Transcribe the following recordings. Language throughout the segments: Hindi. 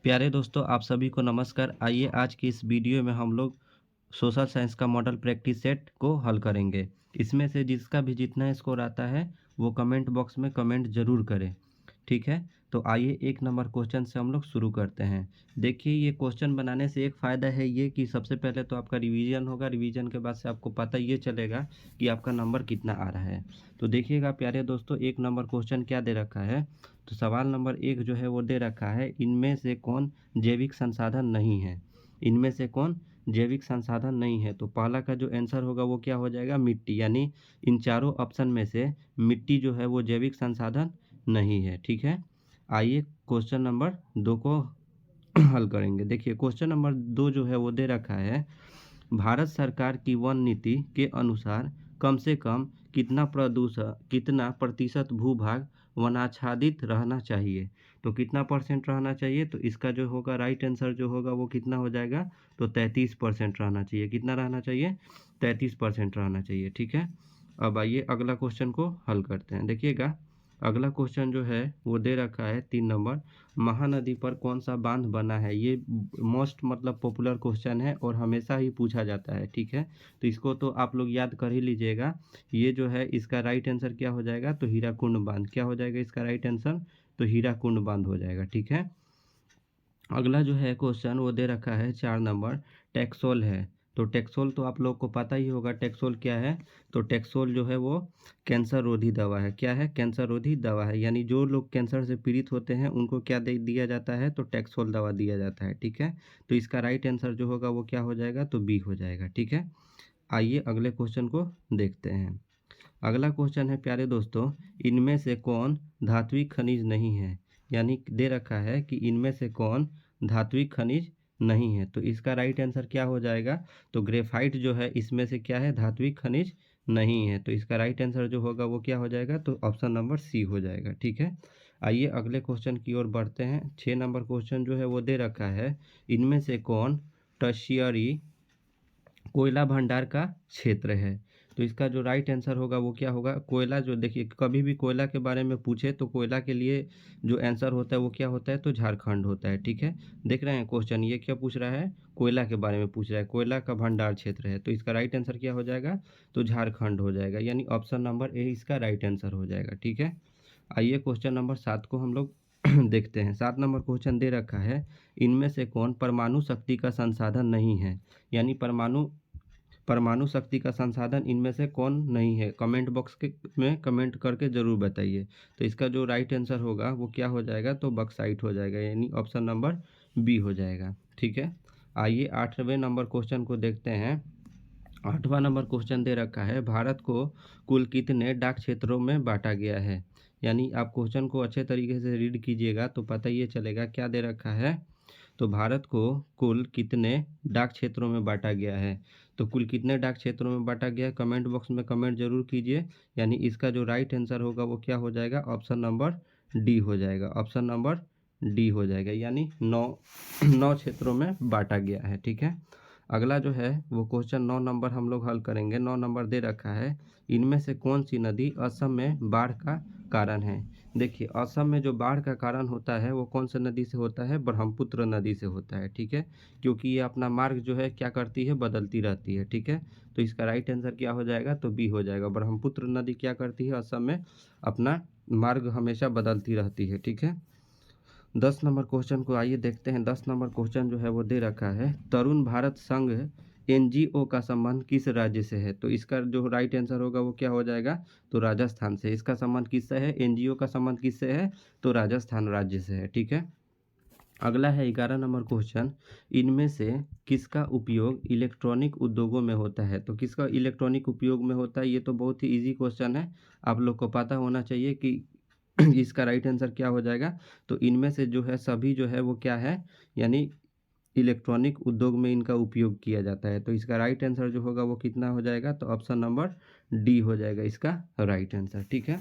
प्यारे दोस्तों, आप सभी को नमस्कार। आइए आज की इस वीडियो में हम लोग सोशल साइंस का मॉडल प्रैक्टिस सेट को हल करेंगे। इसमें से जिसका भी जितना स्कोर आता है वो कमेंट बॉक्स में कमेंट ज़रूर करें। ठीक है, तो आइए एक नंबर क्वेश्चन से हम लोग शुरू करते हैं। देखिए, ये क्वेश्चन बनाने से एक फ़ायदा है ये कि सबसे पहले तो आपका रिवीजन होगा। रिवीजन के बाद से आपको पता ये चलेगा कि आपका नंबर कितना आ रहा है। तो देखिएगा प्यारे दोस्तों, एक नंबर क्वेश्चन क्या दे रखा है। तो सवाल नंबर एक जो है वो दे रखा है, इनमें से कौन जैविक संसाधन नहीं है। इनमें से कौन जैविक संसाधन नहीं है। तो पहला का जो आंसर होगा वो क्या हो जाएगा, मिट्टी। यानी इन चारों ऑप्शन में से मिट्टी जो है वो जैविक संसाधन नहीं है। ठीक है, आइए क्वेश्चन नंबर दो को हल करेंगे। देखिए, क्वेश्चन नंबर दो जो है वो दे रखा है, भारत सरकार की वन नीति के अनुसार कम से कम कितना प्रतिशत भूभाग वनाच्छादित रहना चाहिए। तो कितना परसेंट रहना चाहिए, तो इसका जो होगा राइट आंसर जो होगा वो कितना हो जाएगा, तो 33% रहना चाहिए। कितना रहना चाहिए, 33% रहना चाहिए। ठीक है, अब आइए अगला क्वेश्चन को हल करते हैं। देखिएगा, अगला क्वेश्चन जो है वो दे रखा है 3 नंबर, महानदी पर कौन सा बांध बना है। ये मोस्ट मतलब पॉपुलर क्वेश्चन है और हमेशा ही पूछा जाता है। ठीक है, तो इसको तो आप लोग याद कर ही लीजिएगा। ये जो है इसका राइट आंसर क्या हो जाएगा, तो हीराकुंड बांध। क्या हो जाएगा इसका राइट आंसर, तो हीराकुंड बांध हो जाएगा। ठीक है, अगला जो है क्वेश्चन वो दे रखा है 4 नंबर, टैक्सोल है। तो टैक्सोल तो आप लोग को पता ही होगा टैक्सोल क्या है। तो टैक्सोल जो है वो कैंसर रोधी दवा है। क्या है, कैंसर रोधी दवा है। यानी जो लोग कैंसर से पीड़ित होते हैं उनको क्या दे दिया जाता है, तो टैक्सोल दवा दिया जाता है। ठीक है, तो इसका राइट आंसर जो होगा वो क्या हो जाएगा, तो बी हो जाएगा। ठीक है, आइए अगले क्वेश्चन को देखते हैं। अगला क्वेश्चन है प्यारे दोस्तों, इनमें से कौन धात्विक खनिज नहीं है। यानी दे रखा है कि इनमें से कौन धात्विक खनिज नहीं है। तो इसका राइट आंसर क्या हो जाएगा, तो ग्रेफाइट जो है इसमें से क्या है, धात्विक खनिज नहीं है। तो इसका राइट आंसर जो होगा वो क्या हो जाएगा, तो ऑप्शन नंबर सी हो जाएगा। ठीक है, आइए अगले क्वेश्चन की ओर बढ़ते हैं। 6 नंबर क्वेश्चन जो है वो दे रखा है, इनमें से कौन टर्शियरी कोयला भंडार का क्षेत्र है। तो इसका जो राइट आंसर होगा वो क्या होगा, कोयला। जो देखिए, कभी भी कोयला के बारे में पूछे तो कोयला के लिए जो आंसर होता है वो क्या होता है, तो झारखंड होता है। ठीक है, देख रहे हैं क्वेश्चन ये क्या पूछ रहा है, कोयला के बारे में पूछ रहा है, कोयला का भंडार क्षेत्र है। तो इसका राइट आंसर क्या हो जाएगा, तो झारखंड हो जाएगा। यानी ऑप्शन नंबर ए इसका राइट आंसर हो जाएगा। ठीक है, आइए क्वेश्चन नंबर 7 को हम लोग देखते हैं। 7 नंबर क्वेश्चन दे रखा है, इनमें से कौन परमाणु शक्ति का संसाधन नहीं है। यानी परमाणु परमाणु शक्ति का संसाधन इनमें से कौन नहीं है। कमेंट बॉक्स के में कमेंट करके ज़रूर बताइए। तो इसका जो राइट आंसर होगा वो क्या हो जाएगा, तो बक्साइट हो जाएगा। यानी ऑप्शन नंबर बी हो जाएगा। ठीक है, आइए 8वें नंबर क्वेश्चन को देखते हैं। 8वां नंबर क्वेश्चन दे रखा है, भारत को कुल कितने डाक क्षेत्रों में बांटा गया है। यानी आप क्वेश्चन को अच्छे तरीके से रीड कीजिएगा तो पता ये चलेगा क्या दे रखा है। तो भारत को कुल कितने डाक क्षेत्रों में बांटा गया है। तो कुल कितने डाक क्षेत्रों में बांटा गया है, कमेंट बॉक्स में कमेंट जरूर कीजिए। यानी इसका जो राइट आंसर होगा वो क्या हो जाएगा, ऑप्शन नंबर डी हो जाएगा। ऑप्शन नंबर डी हो जाएगा, यानी 9 क्षेत्रों में बांटा गया है। ठीक है, अगला जो है वो क्वेश्चन 9 नंबर हम लोग हल करेंगे। 9 नंबर दे रखा है, इनमें से कौन सी नदी असम में बाढ़ का कारण है। देखिए, असम में जो बाढ़ का कारण होता है वो कौन सा नदी से होता है, ब्रह्मपुत्र नदी से होता है। ठीक है, क्योंकि ये अपना मार्ग जो है क्या करती है, बदलती रहती है। ठीक है, तो इसका राइट आंसर क्या हो जाएगा, तो बी हो जाएगा। ब्रह्मपुत्र नदी क्या करती है, असम में अपना मार्ग हमेशा बदलती रहती है। ठीक है, 10 नंबर क्वेश्चन को आइए देखते हैं। 10 नंबर क्वेश्चन जो है वो दे रखा है, तरुण भारत संघ एनजीओ का संबंध किस राज्य से है। तो इसका जो राइट आंसर होगा वो क्या हो जाएगा, तो राजस्थान से। इसका संबंध किससे है, एनजीओ का संबंध किससे है, तो राजस्थान राज्य से है। ठीक है, अगला है 11 नंबर क्वेश्चन, इनमें से किसका उपयोग इलेक्ट्रॉनिक उद्योगों में होता है। तो किसका इलेक्ट्रॉनिक उपयोग में होता है, ये तो बहुत ही इजी क्वेश्चन है, आप लोग को पता होना चाहिए कि इसका राइट आंसर क्या हो जाएगा। तो इनमें से जो है सभी जो है वो क्या है, यानी इलेक्ट्रॉनिक उद्योग में इनका उपयोग किया जाता है। तो इसका राइट आंसर जो होगा वो कितना हो जाएगा, तो ऑप्शन नंबर डी हो जाएगा इसका राइट आंसर। ठीक है,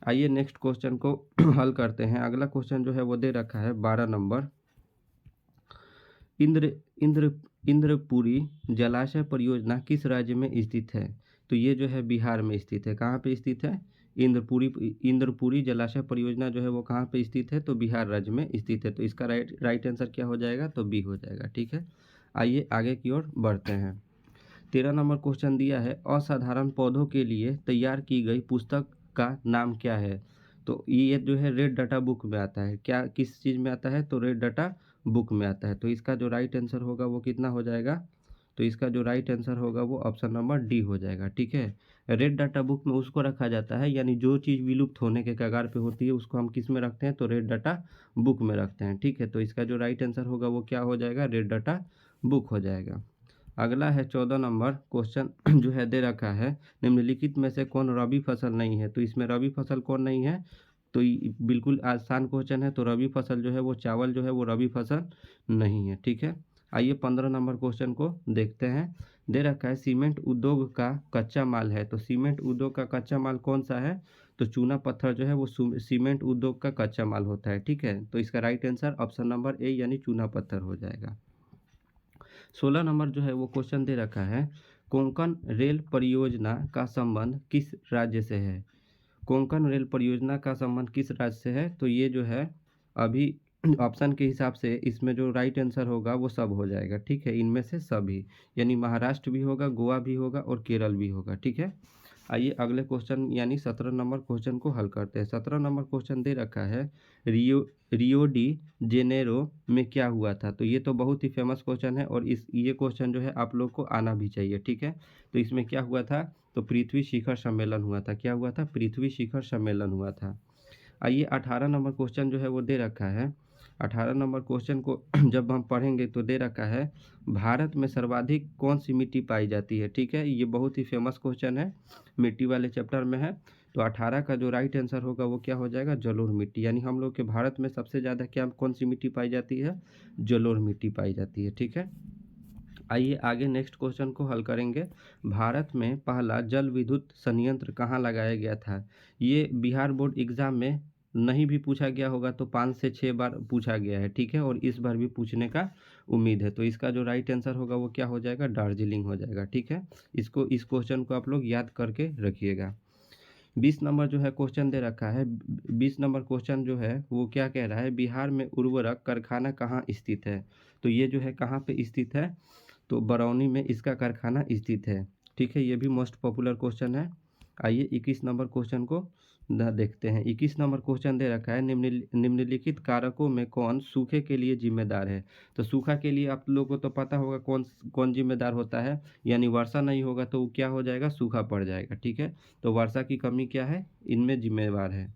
आइए नेक्स्ट क्वेश्चन को हल करते हैं। अगला क्वेश्चन जो है वो दे रखा है 12 नंबर, इंद्र इंद्र इंद्रपुरी जलाशय परियोजना किस राज्य में स्थित है। तो ये जो है बिहार में स्थित है। कहाँ पे स्थित है, इंद्रपुरी जलाशय परियोजना जो है वो कहाँ पे स्थित है? तो बिहार राज्य में स्थित है। तो इसका राइट आंसर क्या हो जाएगा? तो बी हो जाएगा। ठीक है, आइए आगे की ओर बढ़ते हैं। 13 नंबर क्वेश्चन दिया है, असाधारण पौधों के लिए तैयार की गई पुस्तक का नाम क्या है? तो ये जो है रेड डाटा बुक में आता है। क्या किस चीज़ में आता है? तो रेड डाटा बुक में आता है। तो इसका जो राइट आंसर होगा वो कितना हो जाएगा? तो इसका जो राइट आंसर होगा वो ऑप्शन नंबर डी हो जाएगा। ठीक है, रेड डाटा बुक में उसको रखा जाता है, यानी जो चीज़ विलुप्त होने के कगार पे होती है उसको हम किस में रखते हैं? तो रेड डाटा बुक में रखते हैं। ठीक है, तो इसका जो राइट आंसर होगा वो क्या हो जाएगा? रेड डाटा बुक हो जाएगा। अगला है 14 नंबर क्वेश्चन जो है दे रखा है, निम्नलिखित में से कौन रबी फसल नहीं है? तो इसमें रबी फसल कौन नहीं है? तो बिल्कुल आसान क्वेश्चन है। तो रबी फसल जो है वो चावल जो है वो रबी फसल नहीं है। ठीक है, आइए 15 नंबर क्वेश्चन को देखते हैं। दे रखा है सीमेंट उद्योग का कच्चा माल है। तो सीमेंट उद्योग का कच्चा माल कौन सा है? तो चूना पत्थर जो है वो सीमेंट उद्योग का कच्चा माल होता है। ठीक है, तो इसका right answer option number A यानी चूना पत्थर हो जाएगा। 16 नंबर जो है वो क्वेश्चन दे रखा है, कोंकण रेल परियोजना का संबंध किस राज्य से है? कोंकण रेल परियोजना का संबंध किस राज्य से है? तो ये जो है अभी ऑप्शन के हिसाब से इसमें जो राइट आंसर होगा वो सब हो जाएगा। ठीक है, इनमें से सभी, यानी महाराष्ट्र भी होगा, गोवा भी होगा और केरल भी होगा। ठीक है, आइए अगले क्वेश्चन यानी 17 नंबर क्वेश्चन को हल करते हैं। 17 नंबर क्वेश्चन दे रखा है, रियो डी जेनेरो में क्या हुआ था? तो ये तो बहुत ही फेमस क्वेश्चन है और ये क्वेश्चन जो है आप लोग को आना भी चाहिए। ठीक है, तो इसमें क्या हुआ था? तो पृथ्वी शिखर सम्मेलन हुआ था। क्या हुआ था? पृथ्वी शिखर सम्मेलन हुआ था। आइए 18 नंबर क्वेश्चन जो है वो दे रखा है। 18 नंबर क्वेश्चन को जब हम पढ़ेंगे तो दे रखा है, भारत में सर्वाधिक कौन सी मिट्टी पाई जाती है? ठीक है, ये बहुत ही फेमस क्वेश्चन है, मिट्टी वाले चैप्टर में है। तो 18 का जो राइट आंसर होगा वो क्या हो जाएगा? जलोढ़ मिट्टी, यानी हम लोग के भारत में सबसे ज़्यादा क्या कौन सी मिट्टी पाई जाती है? जलोढ़ मिट्टी पाई जाती है। ठीक है, आइए आगे नेक्स्ट क्वेश्चन को हल करेंगे। भारत में पहला जल विद्युत संयंत्र कहाँ लगाया गया था? ये बिहार बोर्ड एग्जाम में नहीं भी पूछा गया होगा तो 5 से 6 बार पूछा गया है। ठीक है, और इस बार भी पूछने का उम्मीद है। तो इसका जो राइट आंसर होगा वो क्या हो जाएगा? दार्जिलिंग हो जाएगा। ठीक है, इस क्वेश्चन को आप लोग याद करके रखिएगा। 20 नंबर जो है क्वेश्चन दे रखा है। 20 नंबर क्वेश्चन जो है वो क्या कह रहा है, बिहार में उर्वरक कारखाना कहाँ स्थित है? तो ये जो है कहाँ पे स्थित है? तो बरौनी में इसका कारखाना स्थित है। ठीक है, ये भी मोस्ट पॉपुलर क्वेश्चन है। आइए 21 नंबर क्वेश्चन को देखते हैं। 21 नंबर क्वेश्चन दे रखा है, निम्नलिखित कारकों में कौन सूखे के लिए जिम्मेदार है? तो सूखा के लिए आप लोगों को तो पता होगा कौन कौन जिम्मेदार होता है, यानी वर्षा नहीं होगा तो वो क्या हो जाएगा? सूखा पड़ जाएगा। ठीक है, तो वर्षा की कमी क्या है? इनमें जिम्मेवार है।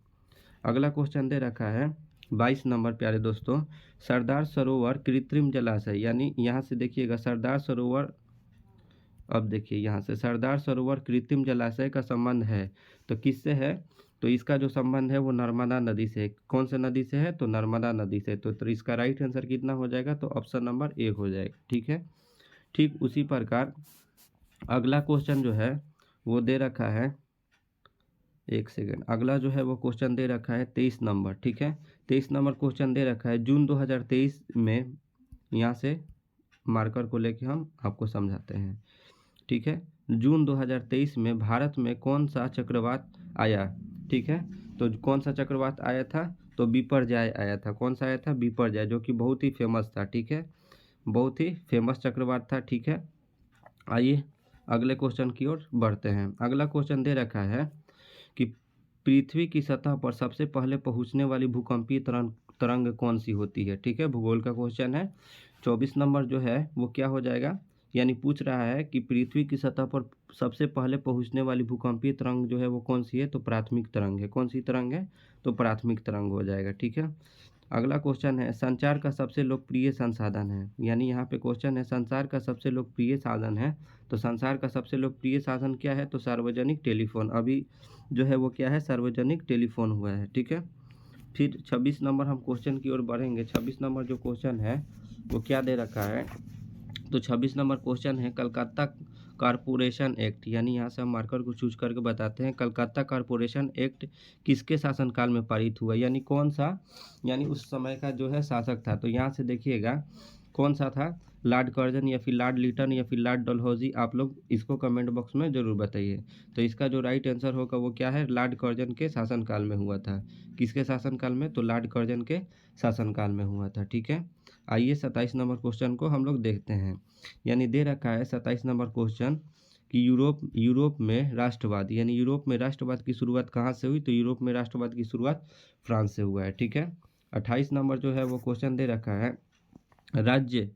अगला क्वेश्चन दे रखा है 22 नंबर, प्यारे दोस्तों, सरदार सरोवर कृत्रिम जलाशय, यानी यहाँ से देखिएगा सरदार सरोवर, अब देखिए यहाँ से सरदार सरोवर कृत्रिम जलाशय का संबंध है तो किससे है? तो इसका जो संबंध है वो नर्मदा नदी से है। कौन से नदी से है? तो नर्मदा नदी से। तो इसका राइट आंसर कितना हो जाएगा? तो ऑप्शन नंबर ए हो जाएगा। ठीक है, ठीक उसी प्रकार अगला क्वेश्चन जो है वो दे रखा है, एक सेकेंड, अगला जो है वो क्वेश्चन दे रखा है 23 नंबर। ठीक है, 23 नंबर क्वेश्चन दे रखा है, जून 2023 में, यहाँ से मार्कर को लेके हम आपको समझाते हैं। ठीक है, जून 2023 में भारत में कौन सा चक्रवात आया? ठीक है, तो कौन सा चक्रवात आया था? तो बिपरजॉय आया था। कौन सा आया था? बिपरजॉय, जो कि बहुत ही फेमस था। ठीक है, बहुत ही फेमस चक्रवात था। ठीक है, आइए अगले क्वेश्चन की ओर बढ़ते हैं। अगला क्वेश्चन दे रखा है कि पृथ्वी की सतह पर सबसे पहले पहुंचने वाली भूकंपीय तरंग कौन सी होती है? ठीक है, भूगोल का क्वेश्चन है। 24 नंबर जो है वो क्या हो जाएगा, यानी पूछ रहा है कि पृथ्वी की सतह पर सबसे पहले पहुंचने वाली भूकंपीय तरंग जो है वो कौन सी है? तो प्राथमिक तरंग है। कौन सी तरंग है? तो प्राथमिक तरंग हो जाएगा। ठीक है, अगला क्वेश्चन है, संचार का सबसे लोकप्रिय संसाधन है, यानी यहाँ पे क्वेश्चन है संसार का सबसे लोकप्रिय साधन है। तो संसार का सबसे लोकप्रिय साधन क्या है? तो सार्वजनिक टेलीफोन। अभी जो है वो क्या है? सार्वजनिक टेलीफोन हुआ है। ठीक है, फिर 26 नंबर हम क्वेश्चन की ओर बढ़ेंगे। 26 नंबर जो क्वेश्चन है वो क्या दे रखा है? तो 26 नंबर क्वेश्चन है, कलकत्ता कारपोरेशन एक्ट, यानी यहाँ से हम मार्कर को चूज करके बताते हैं, कलकत्ता कारपोरेशन एक्ट किसके शासनकाल में पारित हुआ? यानी कौन सा, यानी उस समय का जो है शासक था? तो यहाँ से देखिएगा कौन सा था, लॉर्ड कर्जन या फिर लॉर्ड लिटन या फिर लॉर्ड डलहौजी, आप लोग इसको कमेंट बॉक्स में ज़रूर बताइए। तो इसका जो राइट आंसर होगा वो क्या है, लॉर्ड कर्जन के शासनकाल में हुआ था। किसके शासनकाल में, तो लॉर्ड कर्जन के शासनकाल में हुआ था। ठीक है, आइए 27 नंबर क्वेश्चन को हम लोग देखते हैं। यानी दे रखा है 27 नंबर क्वेश्चन कि यूरोप में राष्ट्रवाद, यानी यूरोप में राष्ट्रवाद की शुरुआत कहाँ से हुई, तो यूरोप में राष्ट्रवाद की शुरुआत फ्रांस से हुआ है। ठीक है, 28 नंबर जो है वो क्वेश्चन दे रखा है, राज्य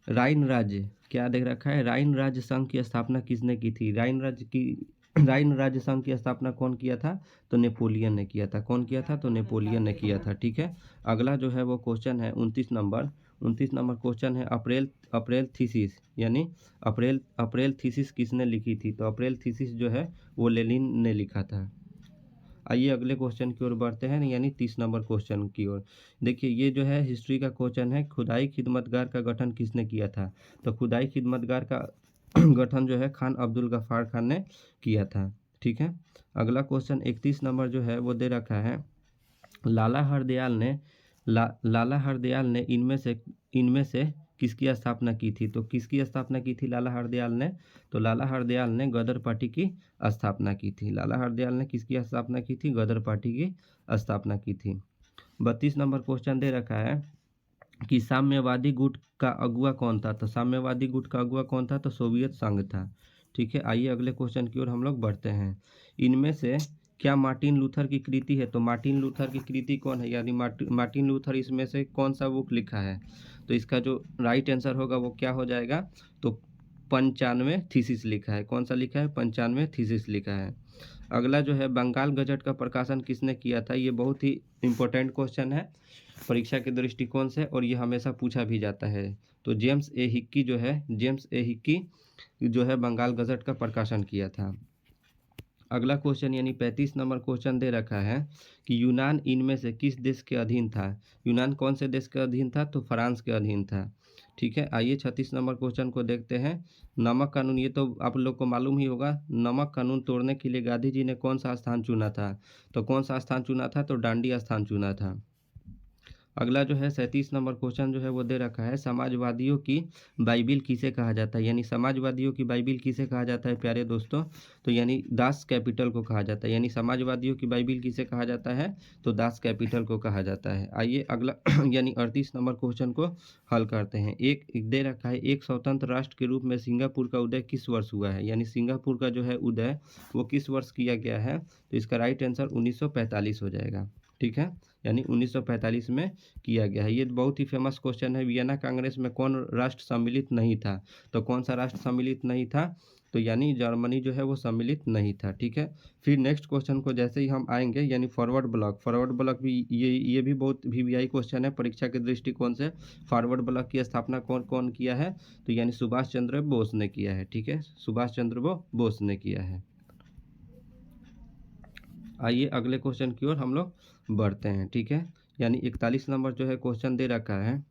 राइन राज्य, क्या दे रखा है, राइन राज्य संघ की स्थापना किसने की थी, राइन राज्य संघ की स्थापना कौन किया था, तो नेपोलियन ने किया था। कौन किया था, तो नेपोलियन ने किया था। ठीक है, अगला जो है वो क्वेश्चन है 29 नंबर क्वेश्चन है, अप्रैल थीसिस, यानी अप्रैल थीसिस किसने लिखी थी, तो अप्रैल थीसिस जो है वो लेनिन ने लिखा था। आइए अगले क्वेश्चन की ओर बढ़ते हैं, यानी 30 नंबर क्वेश्चन की ओर। देखिए ये जो है हिस्ट्री का क्वेश्चन है, खुदाई खिदमतगार का गठन किसने किया था, तो खुदाई खिदमतगार का गठन जो है खान अब्दुल गफ्फार खान ने किया था। ठीक है, अगला क्वेश्चन 31 नंबर जो है वो दे रखा है, लाला हरदयाल ने इनमें से किसकी स्थापना की थी, तो किसकी स्थापना की थी लाला हरदयाल ने, तो लाला हरदयाल ने गदर पार्टी की स्थापना की थी। लाला हरदयाल ने किसकी स्थापना की थी, गदर पार्टी की स्थापना की थी। 32 नंबर क्वेश्चन दे रखा है कि साम्यवादी गुट का अगुवा कौन था, तो साम्यवादी गुट का अगुवा कौन था, तो सोवियत संघ था। ठीक है, आइए अगले क्वेश्चन की ओर हम लोग बढ़ते हैं। इनमें से क्या मार्टिन लूथर की कृति है, तो मार्टिन लूथर की कृति कौन है, यानी मार्टिन लूथर इसमें से कौन सा बुक लिखा है, तो इसका जो राइट आंसर होगा वो क्या हो जाएगा, तो 95 थीसिस लिखा है। कौन सा लिखा है, 95 थीसिस लिखा है। अगला जो है बंगाल गजट का प्रकाशन किसने किया था, ये बहुत ही इंपॉर्टेंट क्वेश्चन है परीक्षा के दृष्टिकोण से, और ये हमेशा पूछा भी जाता है। तो जेम्स ए हिक्की जो है बंगाल गजट का प्रकाशन किया था। अगला क्वेश्चन यानी 35 नंबर क्वेश्चन दे रखा है कि यूनान इनमें से किस देश के अधीन था, यूनान कौन से देश के अधीन था, तो फ्रांस के अधीन था। ठीक है, आइए 36 नंबर क्वेश्चन को देखते हैं। नमक कानून, ये तो आप लोग को मालूम ही होगा, नमक कानून तोड़ने के लिए गांधी जी ने कौन सा स्थान चुना था, तो कौन सा स्थान चुना था, तो डांडी स्थान चुना था। अगला जो है 37 नंबर क्वेश्चन जो है वो दे रखा है, समाजवादियों की बाइबिल किसे कहा जाता है, यानी समाजवादियों की बाइबिल किसे कहा जाता है प्यारे दोस्तों, तो यानी दास कैपिटल को कहा जाता है। यानी समाजवादियों की बाइबिल किसे कहा जाता है, तो दास कैपिटल को कहा जाता है। आइए अगला यानी 38 नंबर क्वेश्चन को हल करते हैं। एक दे रखा है, एक स्वतंत्र राष्ट्र के रूप में सिंगापुर का उदय किस वर्ष हुआ है, यानी सिंगापुर का जो है उदय वो किस वर्ष किया गया है, तो इसका राइट आंसर 1945 हो जाएगा। ठीक है, यानी 1945 में किया गया है। ये बहुत ही फेमस क्वेश्चन है, वियना कांग्रेस में कौन राष्ट्र सम्मिलित नहीं था, तो कौन सा राष्ट्र सम्मिलित नहीं था, तो यानी जर्मनी जो है वो सम्मिलित नहीं था। ठीक है, फिर नेक्स्ट क्वेश्चन को जैसे ही हम आएंगे, यानी फॉरवर्ड ब्लॉक भी ये भी बहुत वीवीआई क्वेश्चन है परीक्षा के दृष्टिकोण से। फॉरवर्ड ब्लॉक की स्थापना कौन कौन किया है, तो यानी सुभाष चंद्र बोस ने किया है। ठीक है, सुभाष चंद्र बोस ने किया है। आइए अगले क्वेश्चन की ओर हम लोग बढ़ते हैं। ठीक है, यानी 41 नंबर जो है क्वेश्चन दे रखा है,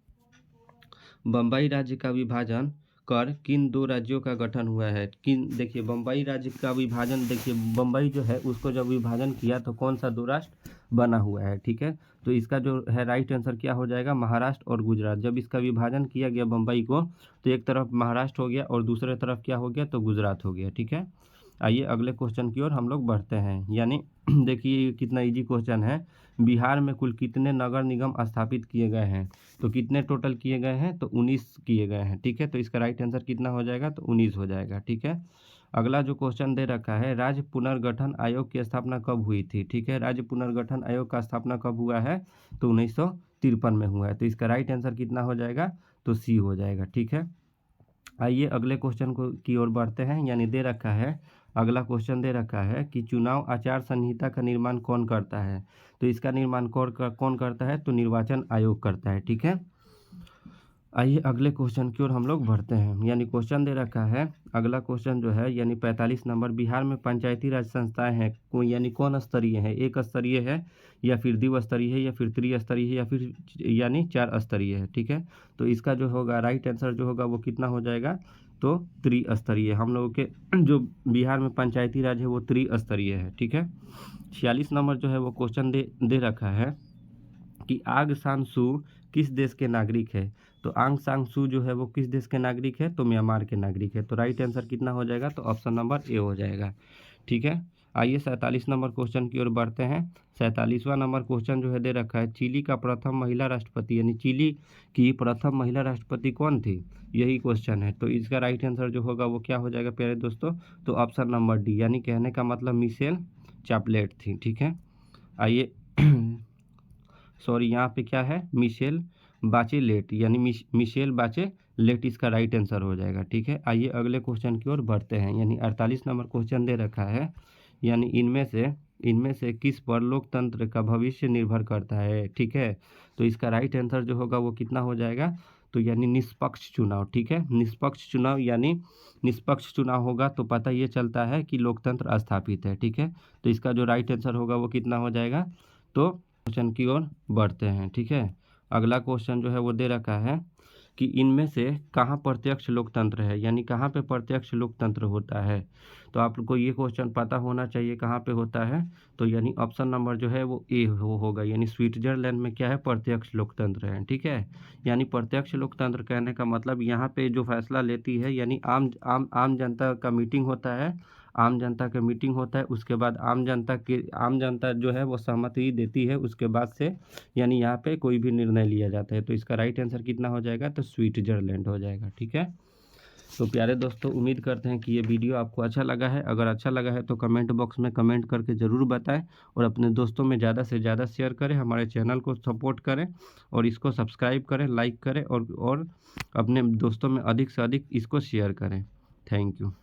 बम्बई राज्य का विभाजन कर किन दो राज्यों का गठन हुआ है, देखिए बम्बई राज्य का विभाजन, देखिए बम्बई जो है उसको जब विभाजन किया तो कौन सा दो राष्ट्र बना हुआ है। ठीक है, तो इसका जो है राइट आंसर क्या हो जाएगा, महाराष्ट्र और गुजरात। जब इसका विभाजन किया गया बम्बई को, तो एक तरफ महाराष्ट्र हो गया और दूसरे तरफ क्या हो गया, तो गुजरात हो गया। ठीक है, आइए अगले क्वेश्चन की ओर हम लोग बढ़ते हैं। यानी देखिए कितना इजी क्वेश्चन है, बिहार में कुल कितने नगर निगम स्थापित किए गए हैं, तो कितने टोटल किए गए हैं, तो 19 किए गए हैं। ठीक है, तो इसका राइट आंसर कितना हो जाएगा, तो 19 हो जाएगा। ठीक है, अगला जो क्वेश्चन दे रखा है, राज्य पुनर्गठन आयोग की स्थापना कब हुई थी। ठीक है, राज्य पुनर्गठन आयोग का स्थापना कब हुआ है, तो 1953 में हुआ है। तो इसका राइट आंसर कितना हो जाएगा, तो सी हो जाएगा। ठीक है, आइए अगले क्वेश्चन को की ओर बढ़ते हैं। यानी दे रखा है, अगला क्वेश्चन दे रखा है कि चुनाव आचार संहिता का निर्माण कौन करता है, तो इसका निर्माण कौन करता है, तो निर्वाचन आयोग करता है। ठीक है, आइए अगले क्वेश्चन की ओर हम लोग बढ़ते हैं। यानी क्वेश्चन दे रखा है, अगला क्वेश्चन जो है यानी 45 नंबर, बिहार में पंचायती राज संस्थाएं हैं यानी कौन स्तरीय है, एक स्तरीय है या फिर द्विस्तरीय है या फिर त्रिस्तरीय है या फिर यानी 4 स्तरीय है। ठीक है, तो इसका जो होगा राइट आंसर जो होगा वो कितना हो जाएगा, तो त्रिस्तरीय। हम लोगों के जो बिहार में पंचायती राज है वो त्रिस्तरीय है। ठीक है, 46 नंबर जो है वो क्वेश्चन दे रखा है कि आग सान सू किस देश के नागरिक है? तो आंग सान सू जो है वो किस देश के नागरिक है? तो म्यांमार के नागरिक है। तो राइट आंसर कितना हो जाएगा? तो ऑप्शन नंबर ए हो जाएगा। ठीक है, आइए 47 नंबर क्वेश्चन की ओर बढ़ते हैं। 47वां नंबर क्वेश्चन जो है दे रखा है, चिली का प्रथम महिला राष्ट्रपति यानी चिली की प्रथम महिला राष्ट्रपति कौन थी? यही क्वेश्चन है। तो इसका राइट आंसर जो होगा वो क्या हो जाएगा प्यारे दोस्तों? तो ऑप्शन नंबर डी, यानी कहने का मतलब मिशेल चैपलेट थी। ठीक है, आइए सॉरी यहाँ पे क्या है? मिशेल बाचेलेट, यानी मिशेल बाचेलेट इसका राइट आंसर हो जाएगा। ठीक है, आइए अगले क्वेश्चन की ओर बढ़ते हैं। यानी 48 नंबर क्वेश्चन दे रखा है, यानी इनमें से किस पर लोकतंत्र का भविष्य निर्भर करता है? ठीक है, तो इसका राइट आंसर जो होगा वो कितना हो जाएगा? तो यानी निष्पक्ष चुनाव। ठीक है, निष्पक्ष चुनाव, यानी निष्पक्ष चुनाव होगा तो पता ये चलता है कि लोकतंत्र स्थापित है। ठीक है, तो इसका जो राइट आंसर होगा वो कितना हो जाएगा? तो क्वेश्चन की ओर बढ़ते हैं। ठीक है, अगला क्वेश्चन जो है वो दे रखा है कि इनमें से कहाँ प्रत्यक्ष लोकतंत्र है, यानी कहाँ पे प्रत्यक्ष लोकतंत्र होता है? तो आप लोग को ये क्वेश्चन पता होना चाहिए कहाँ पे होता है। तो यानी ऑप्शन नंबर जो है वो ए होगा, यानी स्विट्जरलैंड में क्या है? प्रत्यक्ष लोकतंत्र है। ठीक है, यानी प्रत्यक्ष लोकतंत्र कहने का मतलब यहाँ पे जो फैसला लेती है, यानी आम जनता का मीटिंग होता है, आम जनता का मीटिंग होता है, उसके बाद आम जनता जो है वो सहमति देती है, उसके बाद से यानी यहाँ पे कोई भी निर्णय लिया जाता है। तो इसका राइट आंसर कितना हो जाएगा? तो स्विट्जरलैंड हो जाएगा। ठीक है, तो प्यारे दोस्तों उम्मीद करते हैं कि ये वीडियो आपको अच्छा लगा है। अगर अच्छा लगा है तो कमेंट बॉक्स में कमेंट करके ज़रूर बताएं और अपने दोस्तों में ज़्यादा से ज़्यादा शेयर करें, हमारे चैनल को सपोर्ट करें और इसको सब्सक्राइब करें, लाइक करें और अपने दोस्तों में अधिक से अधिक इसको शेयर करें। Thank you.